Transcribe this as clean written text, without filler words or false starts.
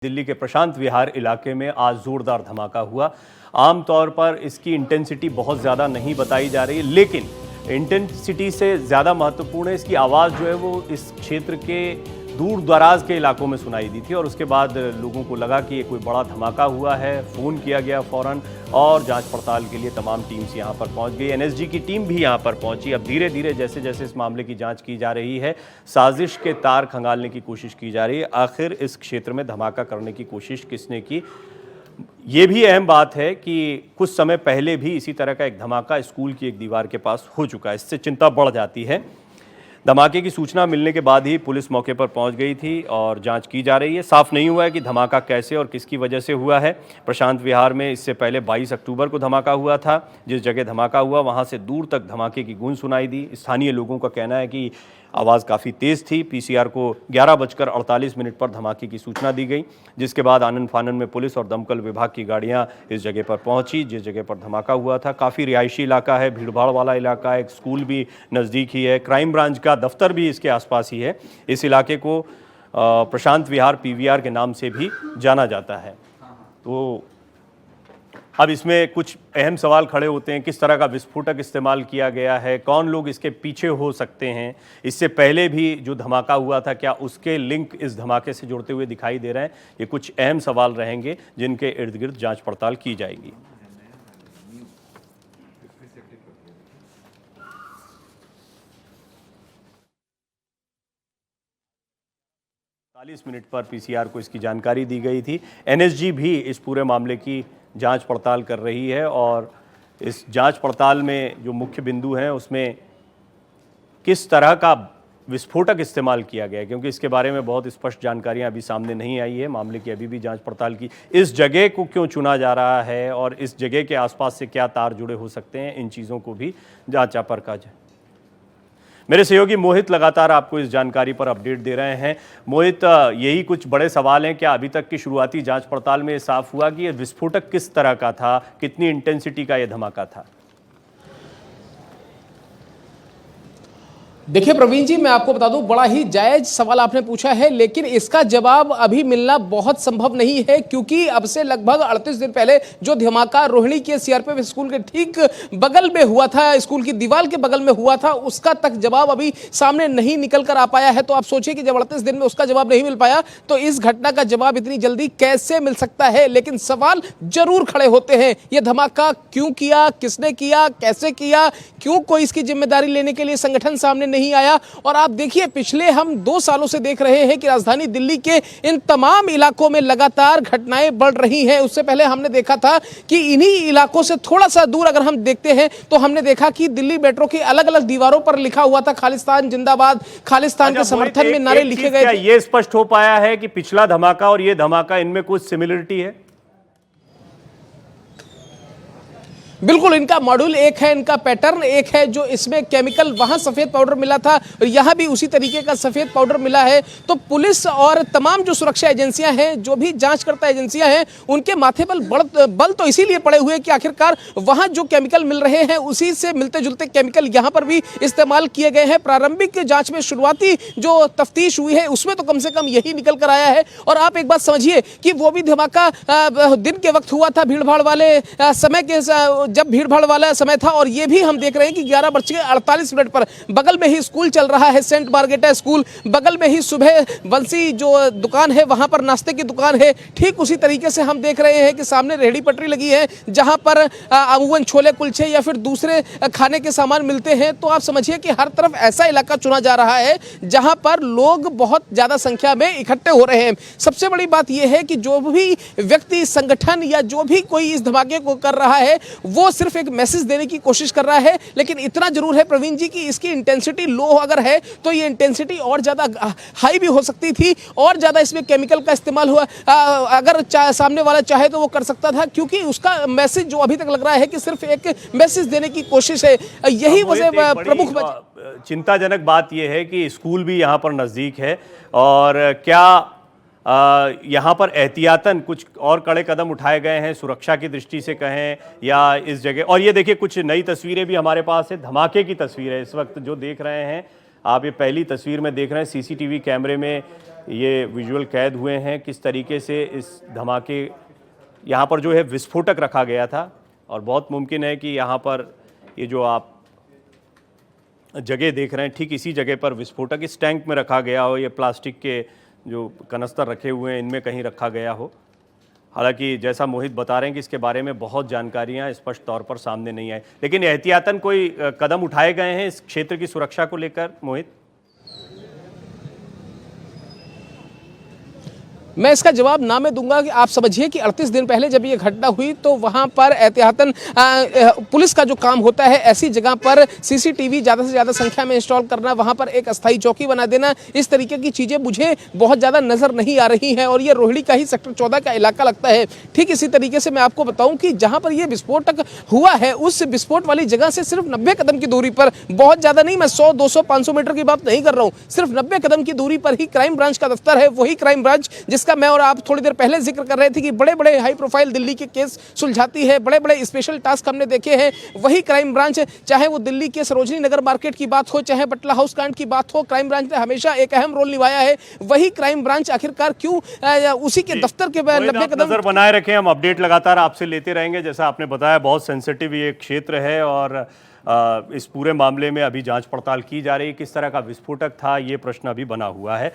दिल्ली के प्रशांत विहार इलाके में आज जोरदार धमाका हुआ। आमतौर पर इसकी इंटेंसिटी बहुत ज़्यादा नहीं बताई जा रही है, लेकिन इंटेंसिटी से ज़्यादा महत्वपूर्ण है इसकी आवाज़ जो है वो इस क्षेत्र के दूर दराज के इलाकों में सुनाई दी थी और उसके बाद लोगों को लगा कि ये कोई बड़ा धमाका हुआ है। फ़ोन किया गया फ़ौरन और जांच पड़ताल के लिए तमाम टीम्स यहां पर पहुंच गई। एनएसजी की टीम भी यहां पर पहुंची। अब धीरे धीरे जैसे जैसे इस मामले की जांच की जा रही है, साजिश के तार खंगालने की कोशिश की जा रही है। आखिर इस क्षेत्र में धमाका करने की कोशिश किसने की, ये भी अहम बात है कि कुछ समय पहले भी इसी तरह का एक धमाका स्कूल की एक दीवार के पास हो चुका है। इससे चिंता बढ़ जाती है। धमाके की सूचना मिलने के बाद ही पुलिस मौके पर पहुंच गई थी और जांच की जा रही है। साफ नहीं हुआ है कि धमाका कैसे और किसकी वजह से हुआ है। प्रशांत विहार में इससे पहले 22 अक्टूबर को धमाका हुआ था। जिस जगह धमाका हुआ वहां से दूर तक धमाके की गूंज सुनाई दी। स्थानीय लोगों का कहना है कि आवाज़ काफ़ी तेज़ थी। पीसीआर को 11:48 पर धमाके की सूचना दी गई, जिसके बाद आनन फानन में पुलिस और दमकल विभाग की गाड़ियां इस जगह पर पहुंची जिस जगह पर धमाका हुआ था। काफ़ी रिहायशी इलाका है, भीड़भाड़ वाला इलाका है, एक स्कूल भी नज़दीक ही है, क्राइम ब्रांच का दफ्तर भी इसके आसपास ही है। इस इलाके को प्रशांत विहार पीवीआर के नाम से भी जाना जाता है। तो अब इसमें कुछ अहम सवाल खड़े होते हैं, किस तरह का विस्फोटक इस्तेमाल किया गया है, कौन लोग इसके पीछे हो सकते हैं। इससे पहले भी जो धमाका हुआ था, क्या उसके लिंक इस धमाके से जुड़ते हुए दिखाई दे रहे हैं। ये कुछ अहम सवाल रहेंगे जिनके इर्द गिर्द जांच पड़ताल की जाएगी। मिनट पर पीसीआर को इसकी जानकारी दी गई थी। एनएसजी भी इस पूरे मामले की जांच पड़ताल कर रही है और इस जांच पड़ताल में जो मुख्य बिंदु हैं उसमें किस तरह का विस्फोटक इस्तेमाल किया गया है, क्योंकि इसके बारे में बहुत स्पष्ट जानकारियां अभी सामने नहीं आई है। मामले की अभी भी जांच पड़ताल की। इस जगह को क्यों चुना जा रहा है और इस जगह के आसपास से क्या तार जुड़े हो सकते हैं, इन चीज़ों को भी जांचा परखा जाए। मेरे सहयोगी मोहित लगातार आपको इस जानकारी पर अपडेट दे रहे हैं। मोहित, यही कुछ बड़े सवाल हैं। क्या अभी तक की शुरुआती जांच पड़ताल में साफ हुआ कि यह विस्फोटक किस तरह का था, कितनी इंटेंसिटी का यह धमाका था? देखिए प्रवीण जी, मैं आपको बता दूं, बड़ा ही जायज सवाल आपने पूछा है, लेकिन इसका जवाब अभी मिलना बहुत संभव नहीं है, क्योंकि अब से लगभग 38 दिन पहले जो धमाका रोहिणी के सीआरपीएफ स्कूल के ठीक बगल में हुआ था, स्कूल की दीवार के बगल में हुआ था, उसका तक जवाब अभी सामने नहीं निकल कर आ पाया है। तो आप सोचिए कि जब 38 दिन में उसका जवाब नहीं मिल पाया तो इस घटना का जवाब इतनी जल्दी कैसे मिल सकता है। लेकिन सवाल जरूर खड़े होते हैं, यह धमाका क्यों किया, किसने किया, कैसे किया, क्यों कोई इसकी जिम्मेदारी लेने के लिए संगठन सामने नहीं आया। और आप देखिए, पिछले हम 2 सालों से देख रहे हैं कि राजधानी दिल्ली के इन तमाम इलाकों में लगातार घटनाएं बढ़ रही हैं। उससे पहले हमने देखा था कि इन्हीं इलाकों से थोड़ा सा दूर अगर हम देखते हैं तो हमने देखा कि दिल्ली मेट्रो की अलग अलग दीवारों पर लिखा हुआ था खालिस्तान जिंदाबाद, खालिस्तान के समर्थन में नारे लिखे गए। ये स्पष्ट हो पाया है कि पिछला धमाका और ये धमाका, इनमें कुछ सिमिलरिटी है? बिल्कुल, इनका मॉड्यूल एक है, इनका पैटर्न एक है। जो इसमें केमिकल, वहां सफेद पाउडर मिला था और यहां भी उसी तरीके का सफेद पाउडर मिला है। तो पुलिस और तमाम जो सुरक्षा एजेंसियां हैं, जो भी जांचकर्ता एजेंसियां हैं, उनके माथे पर बल तो इसीलिए पड़े हुए कि आखिरकार वहां जो केमिकल मिल रहे हैं उसी से मिलते जुलते केमिकल यहां पर भी इस्तेमाल किए गए हैं। प्रारंभिक जांच में, शुरुआती जो तफ्तीश हुई है उसमें तो कम से कम यही निकल कर आया है। और आप एक बात समझिए कि वो भी धमाका दिन के वक्त हुआ था, भीड़ भाड़ वाले समय के, जब भीड़भाड़ वाला समय था। और ये भी हम देख रहे हैं कि 11:48 पर बगल में ही स्कूल चल रहा है, सेंट मार्गरेटा स्कूल। बगल में ही सुबह बंसी जो दुकान है, वहां पर नाश्ते की दुकान है। ठीक उसी तरीके से हम देख रहे हैं कि सामने रेहड़ी पटरी लगी है, जहां पर अमूमन छोले कुलचे या फिर दूसरे खाने के सामान मिलते हैं। तो आप समझिए कि हर तरफ ऐसा इलाका चुना जा रहा है जहां पर लोग बहुत ज्यादा संख्या में इकट्ठे हो रहे हैं। सबसे बड़ी बात यह है कि जो भी व्यक्ति, संगठन या जो भी कोई इस धमाके को कर रहा है, वो सिर्फ एक मैसेज देने की कोशिश कर रहा है। लेकिन इतना जरूर है प्रवीण जी कि इसकी इंटेंसिटी लो अगर है तो ये इंटेंसिटी और ज्यादा हाई भी हो सकती थी, और ज्यादा इसमें केमिकल का इस्तेमाल हुआ। अगर सामने वाला चाहे तो वो कर सकता था, क्योंकि उसका मैसेज जो अभी तक लग रहा है कि सिर्फ एक मैसेज देने की कोशिश है। यही वजह प्रमुख चिंताजनक बात यह है कि स्कूल भी यहाँ पर नजदीक है और क्या यहाँ पर एहतियातन कुछ और कड़े कदम उठाए गए हैं सुरक्षा की दृष्टि से कहें या इस जगह। और ये देखिए, कुछ नई तस्वीरें भी हमारे पास है, धमाके की तस्वीर है इस वक्त जो देख रहे हैं आप। ये पहली तस्वीर में देख रहे हैं, सीसीटीवी कैमरे में ये विजुअल कैद हुए हैं किस तरीके से इस धमाके यहाँ पर जो है विस्फोटक रखा गया था और बहुत मुमकिन है कि यहाँ पर ये जो आप जगह देख रहे हैं ठीक इसी जगह पर विस्फोटक इस टैंक में रखा गया हो, ये प्लास्टिक के जो कनस्तर रखे हुए हैं इनमें कहीं रखा गया हो। हालांकि जैसा मोहित बता रहे हैं कि इसके बारे में बहुत जानकारियां स्पष्ट तौर पर सामने नहीं आई, लेकिन एहतियातन कोई कदम उठाए गए हैं इस क्षेत्र की सुरक्षा को लेकर मोहित? मैं इसका जवाब ना मैं दूंगा कि आप समझिए कि 38 दिन पहले जब ये घटना हुई तो वहां पर एहतियातन पुलिस का जो काम होता है ऐसी जगह पर सीसीटीवी ज़्यादा से ज़्यादा संख्या में इंस्टॉल करना, वहां पर एक अस्थायी चौकी बना देना, इस तरीके की चीज़ें मुझे बहुत ज़्यादा नज़र नहीं आ रही हैं और ये रोहिणी का ही सेक्टर 14 का इलाका लगता है। ठीक इसी तरीके से मैं आपको बताऊँ कि जहाँ पर यह विस्फोटक हुआ है उस विस्फोट वाली जगह से सिर्फ 90 कदम की दूरी पर, बहुत ज़्यादा नहीं, मैं 100, 200, 500 मीटर की बात नहीं कर रहा हूँ, सिर्फ 90 कदम की दूरी पर ही क्राइम ब्रांच का दफ्तर है। वही क्राइम ब्रांच जिसका मैं और आप थोड़ी देर पहले जिक्र कर रहे थे कि बड़े बड़े हाई प्रोफाइल दिल्ली के केस सुलझाती है, बड़े बड़े स्पेशल टास्क हमने देखे हैं। वही क्राइम ब्रांच, चाहे वो दिल्ली के सरोजनी नगर मार्केट की बात हो, चाहे बटला हाउस कांड की बात हो, क्राइम ब्रांच ने हमेशा एक अहम रोल निभाया है। वही क्राइम ब्रांच आखिरकार क्यों उसी के दफ्तर के 90 कदम नजर बनाए रखें, हम अपडेट लगातार आपसे लेते रहेंगे। जैसा आपने बताया बहुत सेंसिटिव ये क्षेत्र है और इस पूरे मामले में अभी जांच पड़ताल की जा रही है। किस तरह का विस्फोटक था ये प्रश्न अभी बना हुआ है।